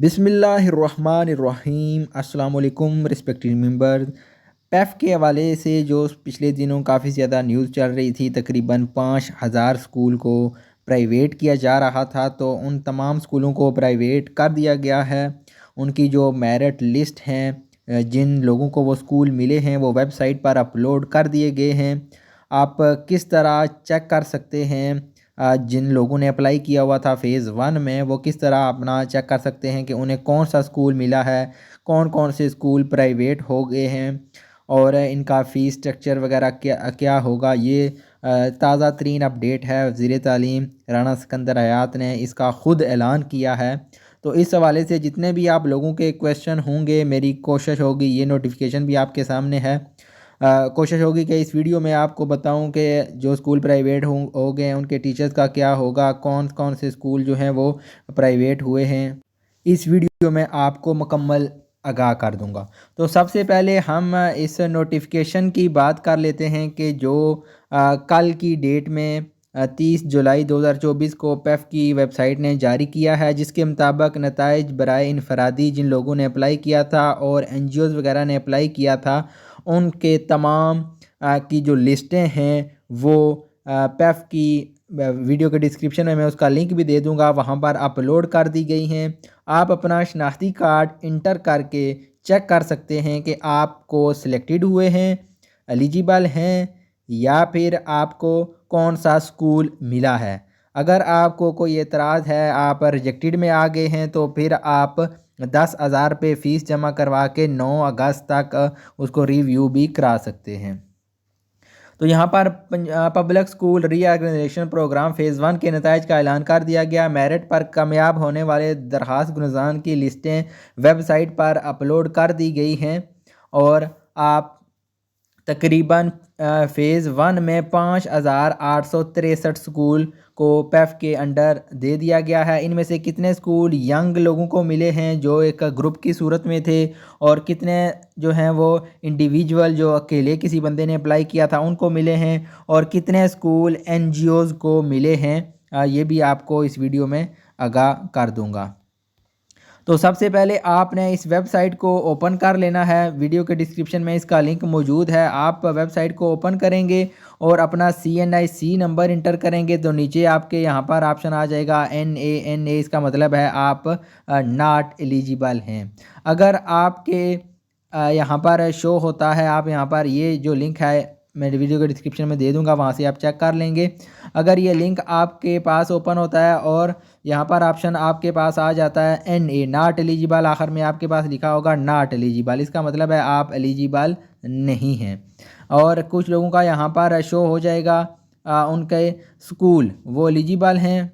बिस्मिल्लाहिर्रहमानिर्रहीम अस्सलाम वालेकुम रिस्पेक्टेड मेंबर्स। पैफ के हवाले से जो पिछले दिनों काफ़ी ज़्यादा न्यूज़ चल रही थी, तकरीबन 5,000 स्कूल को प्राइवेट किया जा रहा था, तो उन तमाम स्कूलों को प्राइवेट कर दिया गया है। उनकी जो मेरिट लिस्ट हैं, जिन लोगों को वो स्कूल मिले हैं, वो वेबसाइट पर अपलोड कर दिए गए हैं। आप किस तरह चेक कर सकते हैं जिन लोगों ने अप्लाई किया हुआ था फ़ेज़ 1 में, वो किस तरह अपना चेक कर सकते हैं कि उन्हें कौन सा स्कूल मिला है, कौन कौन से स्कूल प्राइवेट हो गए हैं और इनका फ़ीस स्ट्रक्चर वगैरह क्या क्या होगा। ये ताज़ा तरीन अपडेट है। वज़ीर तालीम राना सिकंदर हयात ने इसका ख़ुद ऐलान किया है। तो इस हवाले से जितने भी आप लोगों के क्वेश्चन होंगे, मेरी कोशिश होगी, ये नोटिफिकेशन भी आपके सामने है, कोशिश होगी कि इस वीडियो में आपको बताऊं कि जो स्कूल प्राइवेट हो गए हैं उनके टीचर्स का क्या होगा, कौन कौन से स्कूल जो हैं वो प्राइवेट हुए हैं। इस वीडियो में आपको मुकम्मल आगाह कर दूंगा। तो सबसे पहले हम इस नोटिफिकेशन की बात कर लेते हैं कि जो कल की डेट में 30 जुलाई 2024 को पैफ की वेबसाइट ने जारी किया है, जिसके मुताबिक नताइज बराए इनफरादी जिन लोगों ने अप्लाई किया था और NGOs वगैरह ने अप्लाई किया था, उनके तमाम की जो लिस्टें हैं वो पैफ की वीडियो के डिस्क्रिप्शन में मैं उसका लिंक भी दे दूंगा, वहाँ पर अपलोड कर दी गई हैं। आप अपना शनाख्ती कार्ड इंटर करके चेक कर सकते हैं कि आपको सिलेक्टेड हुए हैं, एलिजिबल हैं, या फिर आपको कौन सा स्कूल मिला है। अगर आपको कोई एतराज़ है, आप रिजेक्टेड में आ गए हैं, तो फिर आप 10,000 रुपये फ़ीस जमा करवा के 9 अगस्त तक उसको रिव्यू भी करा सकते हैं। तो यहाँ पर public school reorganisation programme phase 1 के नताइज का ऐलान कर दिया गया। मेरिट पर कामयाब होने वाले दरख्वास्त गुज़ारान की लिस्टें वेबसाइट पर अपलोड कर दी गई हैं और आप तकरीबन फ़ेज़ 1 में 5,863 स्कूल को पैफ के अंडर दे दिया गया है। इनमें से कितने स्कूल यंग लोगों को मिले हैं जो एक ग्रुप की सूरत में थे, और कितने जो हैं वो इंडिविजुअल जो अकेले किसी बंदे ने अप्लाई किया था उनको मिले हैं, और कितने स्कूल NGOs को मिले हैं, ये भी आपको इस वीडियो में आगाह कर दूंगा। तो सबसे पहले आपने इस वेबसाइट को ओपन कर लेना है। वीडियो के डिस्क्रिप्शन में इसका लिंक मौजूद है। आप वेबसाइट को ओपन करेंगे और अपना CNIC नंबर इंटर करेंगे, तो नीचे आपके यहाँ पर ऑप्शन आ जाएगा NA। इसका मतलब है आप नॉट एलिजिबल हैं। अगर आपके यहाँ पर शो होता है, आप यहाँ पर ये जो लिंक है मैं वीडियो के डिस्क्रिप्शन में दे दूंगा, वहाँ से आप चेक कर लेंगे। अगर ये लिंक आपके पास ओपन होता है और यहाँ पर ऑप्शन आपके पास आ जाता है NA नॉट एलिजिबल, आखिर में आपके पास लिखा होगा नॉट एलिजिबल, इसका मतलब है आप एलिजिबल नहीं हैं। और कुछ लोगों का यहाँ पर शो हो जाएगा उनके स्कूल वो एलिजिबल हैं,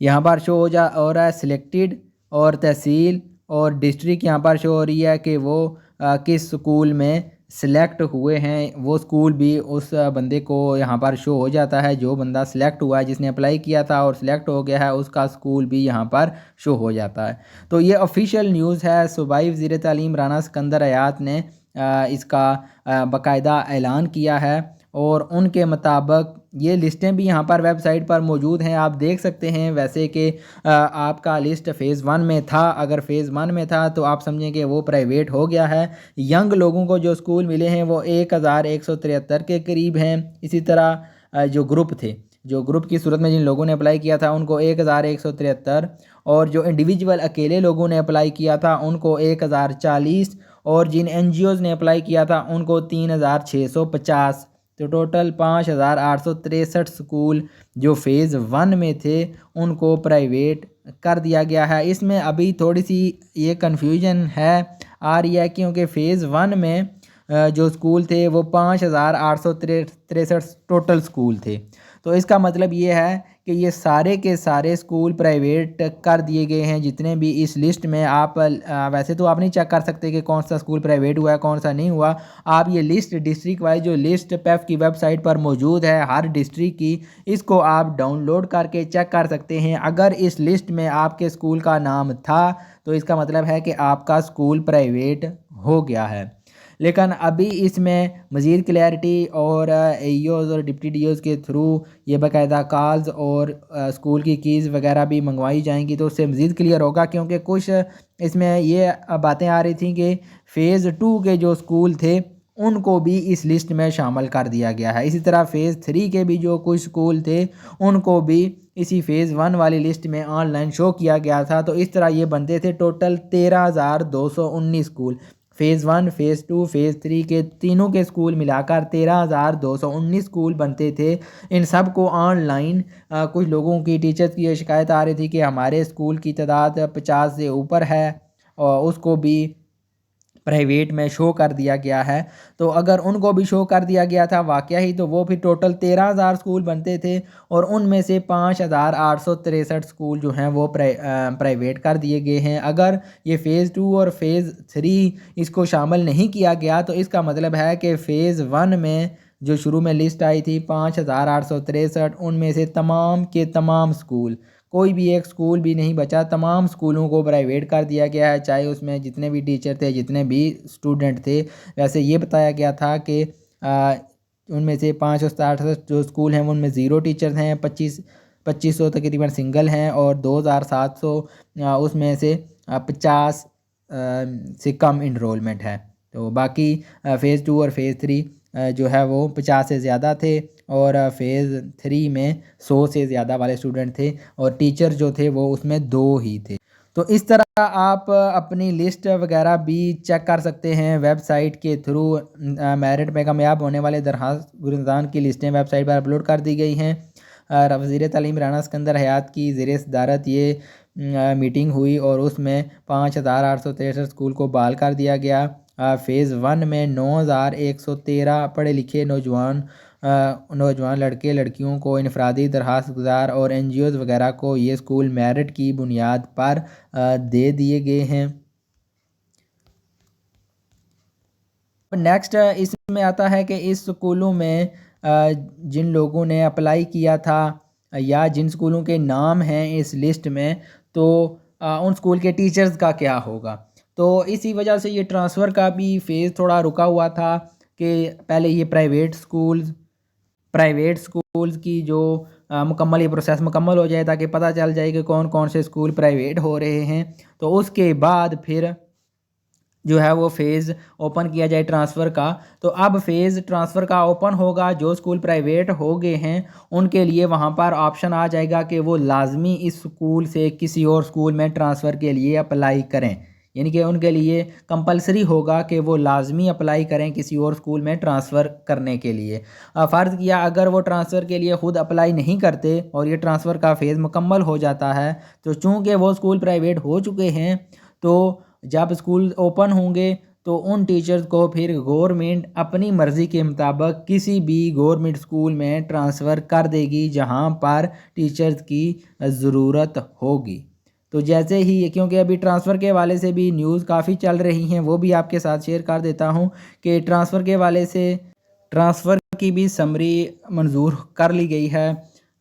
यहाँ पर शो हो रहा है सिलेक्टेड, और तहसील और डिस्ट्रिक्ट यहाँ पर शो हो रही है कि वो किस स्कूल में सिलेक्ट हुए हैं। वो स्कूल भी उस बंदे को यहाँ पर शो हो जाता है, जो बंदा सिलेक्ट हुआ है, जिसने अप्लाई किया था और सिलेक्ट हो गया है, उसका स्कूल भी यहाँ पर शो हो जाता है। तो ये ऑफिशियल न्यूज़ है। सूबाई वज़ीर तालीम राना सिकंदर हयात ने इसका बाकायदा ऐलान किया है, और उनके मुताबिक ये लिस्टें भी यहाँ पर वेबसाइट पर मौजूद हैं। आप देख सकते हैं वैसे कि आपका लिस्ट फ़ेज़ 1 में था। अगर फ़ेज़ 1 में था तो आप समझें कि वो प्राइवेट हो गया है। यंग लोगों को जो स्कूल मिले हैं वो 1,173 के करीब हैं। इसी तरह जो ग्रुप थे, जो ग्रुप की सूरत में जिन लोगों ने अप्लाई किया था उनको 1,173, और जो इंडिविजुअल अकेले लोगों ने अप्लाई किया था उनको 1,040, और जिन NGOs ने अप्लाई किया था उनको 3,650। तो टोटल 5,863 स्कूल जो फ़ेज़ 1 में थे उनको प्राइवेट कर दिया गया है। इसमें अभी थोड़ी सी ये कन्फ्यूजन है आ रही है, क्योंकि फ़ेज़ 1 में जो स्कूल थे वो 5,863 टोटल स्कूल थे। तो इसका मतलब ये है कि ये सारे के सारे स्कूल प्राइवेट कर दिए गए हैं जितने भी इस लिस्ट में। आप वैसे तो आप नहीं चेक कर सकते कि कौन सा स्कूल प्राइवेट हुआ है कौन सा नहीं हुआ। आप ये लिस्ट डिस्ट्रिक्ट वाइज जो लिस्ट पैफ की वेबसाइट पर मौजूद है हर डिस्ट्रिक्ट की, इसको आप डाउनलोड करके चेक कर सकते हैं। अगर इस लिस्ट में आपके स्कूल का नाम था तो इसका मतलब है कि आपका स्कूल प्राइवेट हो गया है। लेकिन अभी इसमें मज़ीद क्लैरिटी और एईओज़ और डिप्टी डीओज़ के थ्रू ये बाकायदा कॉल्स और स्कूल की कीज़ वगैरह भी मंगवाई जाएंगी, तो उससे मज़ीद क्लियर होगा। क्योंकि कुछ इसमें ये बातें आ रही थी कि फ़ेज़ 2 के जो स्कूल थे उनको भी इस लिस्ट में शामिल कर दिया गया है। इसी तरह फ़ेज़ 3 के भी जो कुछ स्कूल थे उनको भी इसी फ़ेज़ 1 वाली लिस्ट में ऑनलाइन शो किया गया था। तो इस तरह ये बनते थे total 13,219 school. Phase 1, phase 2, phase 3 के तीनों के स्कूल मिलाकर 13,219 स्कूल बनते थे। इन सब को ऑनलाइन कुछ लोगों की, टीचर्स की ये शिकायत आ रही थी कि हमारे स्कूल की तादाद 50 से ऊपर है और उसको भी प्राइवेट में शो कर दिया गया है। तो अगर उनको भी शो कर दिया गया था वाक़या ही, तो वो फिर टोटल 13,000 स्कूल बनते थे और उनमें से 5,863 स्कूल जो हैं वो प्राइवेट कर दिए गए हैं। अगर ये फ़ेज़ 2 और फ़ेज़ 3 इसको शामिल नहीं किया गया तो इसका मतलब है कि फ़ेज़ 1 में जो शुरू में लिस्ट आई थी 5,863, उनमें से तमाम के तमाम स्कूल, कोई भी एक स्कूल भी नहीं बचा, तमाम स्कूलों को प्राइवेट कर दिया गया है, चाहे उसमें जितने भी टीचर थे, जितने भी स्टूडेंट थे। वैसे ये बताया गया था कि उनमें से 568 जो स्कूल हैं उनमें ज़ीरो टीचर्स हैं, 2500 तकरीबन सिंगल हैं और 2,700 उसमें से 50 से कम इनरोलमेंट है। तो बाकी फ़ेज़ 2 और फ़ेज़ 3 जो है वो 50 से ज़्यादा थे और फ़ेज़ 3 में 100 से ज़्यादा वाले स्टूडेंट थे और टीचर जो थे वो उसमें 2 ही थे। तो इस तरह आप अपनी लिस्ट वगैरह भी चेक कर सकते हैं वेबसाइट के थ्रू। मेरिट में कामयाब होने वाले दरखास्त गुरदान की लिस्टें वेबसाइट पर अपलोड कर दी गई हैं। वज़ीर तालीम राना सिकंदर हयात की ज़ेर सदारत ये मीटिंग हुई और उसमें 5,863 स्कूल को बहाल कर दिया गया। फ़ेज़ 1 में 9,113 पढ़े लिखे नौजवान लड़के लड़कियों को इनफरादी दरखास्त गुजार और NGOज़ वगैरह को ये स्कूल मेरिट की बुनियाद पर दे दिए गए हैं। नेक्स्ट इसमें आता है कि इस स्कूलों में जिन लोगों ने अप्लाई किया था या जिन स्कूलों के नाम हैं इस लिस्ट में, तो उन स्कूल के टीचर्स का क्या होगा। तो इसी वजह से ये ट्रांसफ़र का भी फ़ेज़ थोड़ा रुका हुआ था कि पहले ये प्राइवेट स्कूल्स की जो मुकम्मल ये प्रोसेस मुकम्मल हो जाए ताकि पता चल जाए कि कौन कौन से स्कूल प्राइवेट हो रहे हैं। तो उसके बाद फिर जो है वो फ़ेज़ ओपन किया जाए ट्रांसफ़र का। तो अब फ़ेज़ ट्रांसफ़र का ओपन होगा, जो स्कूल प्राइवेट हो गए हैं उनके लिए वहाँ पर ऑप्शन आ जाएगा कि वो लाज़मी इस स्कूल से किसी और स्कूल में ट्रांसफ़र के लिए अप्लाई करें। यानी कि उनके लिए कंपल्सरी होगा कि वो लाज़मी अप्लाई करें किसी और स्कूल में ट्रांसफ़र करने के लिए। फ़र्ज़ किया अगर वो ट्रांसफ़र के लिए ख़ुद अप्लाई नहीं करते और ये ट्रांसफ़र का फ़ेज़ मुकम्मल हो जाता है, तो चूँकि वो स्कूल प्राइवेट हो चुके हैं, तो जब स्कूल ओपन होंगे तो उन टीचर्स को फिर गवर्नमेंट अपनी मर्ज़ी के मुताबिक किसी भी गवर्नमेंट स्कूल में ट्रांसफ़र कर देगी जहां पर टीचर्स की ज़रूरत होगी। तो जैसे ही, क्योंकि अभी ट्रांसफ़र के हवाले से भी न्यूज़ काफ़ी चल रही हैं, वो भी आपके साथ शेयर कर देता हूं कि ट्रांसफ़र के हवाले से ट्रांसफ़र की भी समरी मंजूर कर ली गई है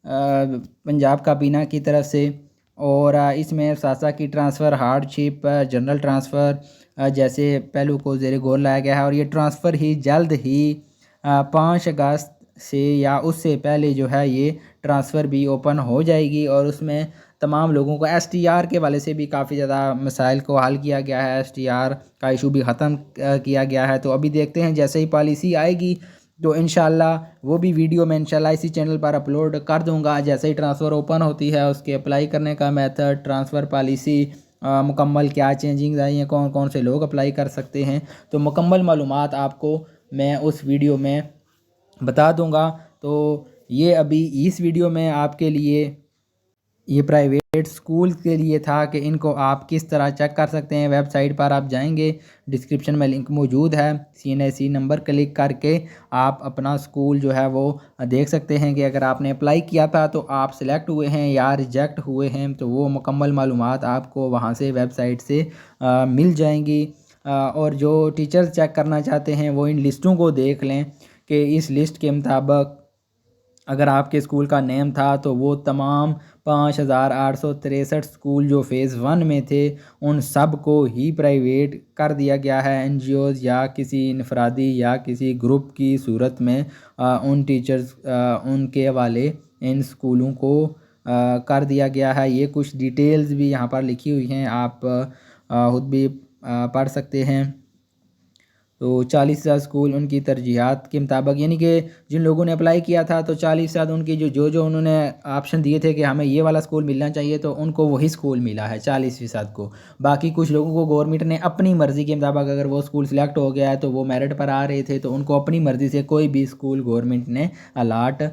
पंजाब काबीना की तरफ से। और इसमें सासा की ट्रांसफ़र, हार्डशिप, जनरल ट्रांसफ़र जैसे पहलू को ज़ेरे गौर लाया गया है और ये ट्रांसफ़र ही जल्द ही 5 अगस्त से या उससे पहले जो है ये ट्रांसफ़र भी ओपन हो जाएगी और उसमें तमाम लोगों को STR के वाले से भी काफ़ी ज़्यादा मसाइल को हल किया गया है। STR का इशू भी ख़त्म किया गया है। तो अभी देखते हैं जैसे ही पॉलिसी आएगी तो इंशाल्लाह वो भी वीडियो मैं इंशाल्लाह इसी चैनल पर अपलोड कर दूंगा। जैसे ही ट्रांसफ़र ओपन होती है उसके अप्लाई करने का मेथड, ट्रांसफ़र पॉलिसी मुकम्मल क्या चेंजिंग आई हैं, कौन कौन से लोग अप्लाई कर सकते हैं, तो मुकम्मल मालूमात आपको मैं उस वीडियो में बता दूंगा। तो ये अभी इस वीडियो में आपके लिए ये प्राइवेट स्कूल के लिए था कि इनको आप किस तरह चेक कर सकते हैं। वेबसाइट पर आप जाएंगे, डिस्क्रिप्शन में लिंक मौजूद है, CNSE नंबर क्लिक करके आप अपना स्कूल जो है वो देख सकते हैं कि अगर आपने अप्लाई किया था तो आप सिलेक्ट हुए हैं या रिजेक्ट हुए हैं, तो वो मुकम्मल मालूमात आपको वहाँ से वेबसाइट से मिल जाएंगी। और जो टीचर्स चेक करना चाहते हैं वो इन लिस्टों को देख लें कि इस लिस्ट के मुताबिक अगर आपके स्कूल का नेम था तो वो तमाम 5,863 स्कूल जो फ़ेज़ 1 में थे उन सब को ही प्राइवेट कर दिया गया है। एनजीओज़ या किसी इनफरादी या किसी ग्रुप की सूरत में उन टीचर्स उनके हवाले इन स्कूलों को कर दिया गया है। ये कुछ डिटेल्स भी यहाँ पर लिखी हुई हैं, आप खुद भी पढ़ सकते हैं। तो 40,000 स्कूल उनकी तरजीहात के मुताबिक, यानी कि जिन लोगों ने अप्लाई किया था तो 40,000 उनकी जो उन्होंने ऑप्शन दिए थे कि हमें ये वाला स्कूल मिलना चाहिए, तो उनको वही स्कूल मिला है 40% को। बाकी कुछ लोगों को गवर्नमेंट ने अपनी मर्ज़ी के मुताबिक, अगर वो स्कूल सिलेक्ट हो गया है तो वो मेरिट पर आ रहे थे, तो उनको अपनी मर्ज़ी से कोई भी स्कूल गवर्नमेंट ने अलाट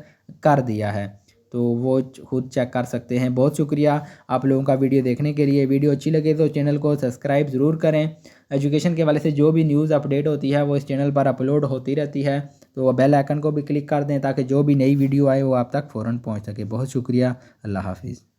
कर दिया है। तो वो खुद चेक कर सकते हैं। बहुत शुक्रिया आप लोगों का वीडियो देखने के लिए। वीडियो अच्छी लगे तो चैनल को सब्सक्राइब ज़रूर करें। एजुकेशन के हवाले से जो भी न्यूज़ अपडेट होती है वो इस चैनल पर अपलोड होती रहती है, तो बेल आइकन को भी क्लिक कर दें ताकि जो भी नई वीडियो आए वो आप तक फ़ौरन पहुंच सके। बहुत शुक्रिया। अल्लाह हाफिज़।